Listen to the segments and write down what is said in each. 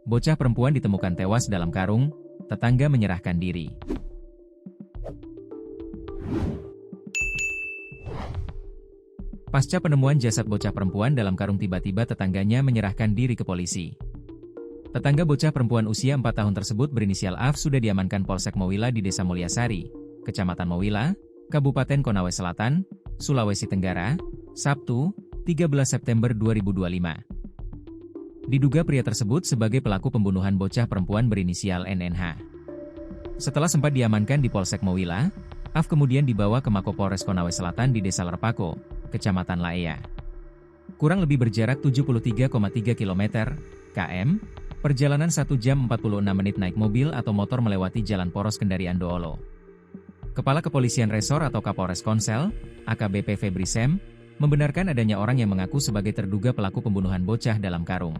bocah perempuan ditemukan tewas dalam karung, tetangga menyerahkan diri. Pasca penemuan jasad bocah perempuan dalam karung, tiba-tiba tetangganya menyerahkan diri ke polisi. Tetangga bocah perempuan usia 4 tahun tersebut berinisial AF sudah diamankan Polsek Mowila di Desa Mulyasari, Kecamatan Mowila, Kabupaten Konawe Selatan, Sulawesi Tenggara, Sabtu, 13 September 2025. Diduga pria tersebut sebagai pelaku pembunuhan bocah perempuan berinisial NNH. Setelah sempat diamankan di Polsek Mowila, AF kemudian dibawa ke Mako-Polres Konawe Selatan di Desa Lerpako, Kecamatan Laea. Kurang lebih berjarak 73,3 km, km, perjalanan 1 jam 46 menit naik mobil atau motor melewati Jalan Poros Kendari Andoolo. Kepala Kepolisian Resor atau Kapolres Konsel, AKBP Febri Sem, membenarkan adanya orang yang mengaku sebagai terduga pelaku pembunuhan bocah dalam karung.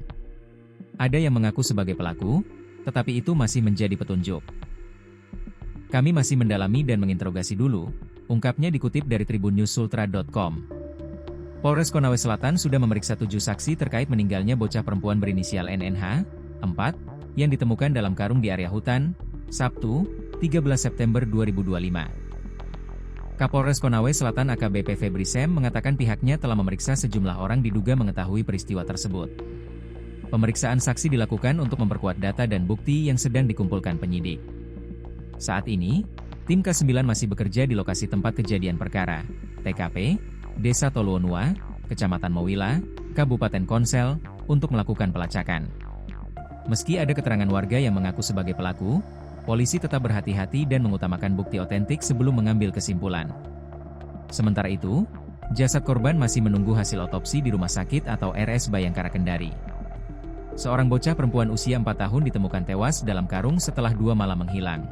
Ada yang mengaku sebagai pelaku, tetapi itu masih menjadi petunjuk. Kami masih mendalami dan menginterogasi dulu, ungkapnya dikutip dari tribunnews-sultra.com. Polres Konawe Selatan sudah memeriksa 7 saksi terkait meninggalnya bocah perempuan berinisial NNH, 4, yang ditemukan dalam karung di area hutan, Sabtu, 13 September 2025. Kapolres Konawe Selatan AKBP Febri Sem mengatakan pihaknya telah memeriksa sejumlah orang diduga mengetahui peristiwa tersebut. Pemeriksaan saksi dilakukan untuk memperkuat data dan bukti yang sedang dikumpulkan penyidik. Saat ini, tim K9 masih bekerja di lokasi tempat kejadian perkara, TKP, Desa Toluonua, Kecamatan Mowila, Kabupaten Konsel, untuk melakukan pelacakan. Meski ada keterangan warga yang mengaku sebagai pelaku, polisi tetap berhati-hati dan mengutamakan bukti otentik sebelum mengambil kesimpulan. Sementara itu, jasad korban masih menunggu hasil otopsi di Rumah Sakit atau RS Bayangkara Kendari. Seorang bocah perempuan usia 4 tahun ditemukan tewas dalam karung setelah 2 malam menghilang.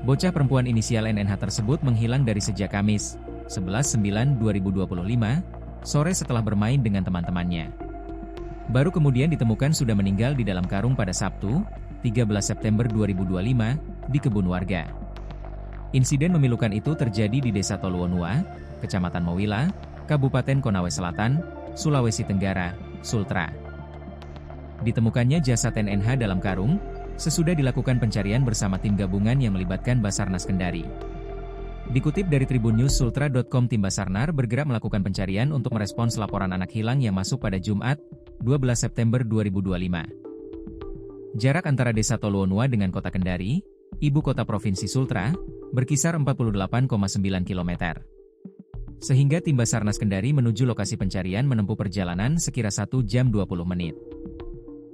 Bocah perempuan inisial NNH tersebut menghilang dari sejak Kamis, 11/9/2025, sore setelah bermain dengan teman-temannya. Baru kemudian ditemukan sudah meninggal di dalam karung pada Sabtu, 13 September 2025, di kebun warga. Insiden memilukan itu terjadi di Desa Toluonua, Kecamatan Mowila, Kabupaten Konawe Selatan, Sulawesi Tenggara, Sultra. Ditemukannya jasad NNH dalam karung, sesudah dilakukan pencarian bersama tim gabungan yang melibatkan Basarnas Kendari. Dikutip dari tribunnews-sultra.com, tim Basarnar bergerak melakukan pencarian untuk merespons laporan anak hilang yang masuk pada Jumat, 12 September 2025. Jarak antara Desa Toluonua dengan Kota Kendari, ibu kota Provinsi Sultra, berkisar 48,9 km. Sehingga tim Basarnas Kendari menuju lokasi pencarian menempuh perjalanan sekira 1 jam 20 menit.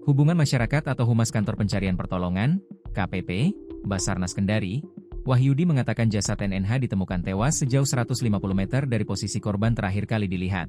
Hubungan Masyarakat atau Humas Kantor Pencarian Pertolongan, KPP, Basarnas Kendari, Wahyudi mengatakan jasad NNH ditemukan tewas sejauh 150 meter dari posisi korban terakhir kali dilihat.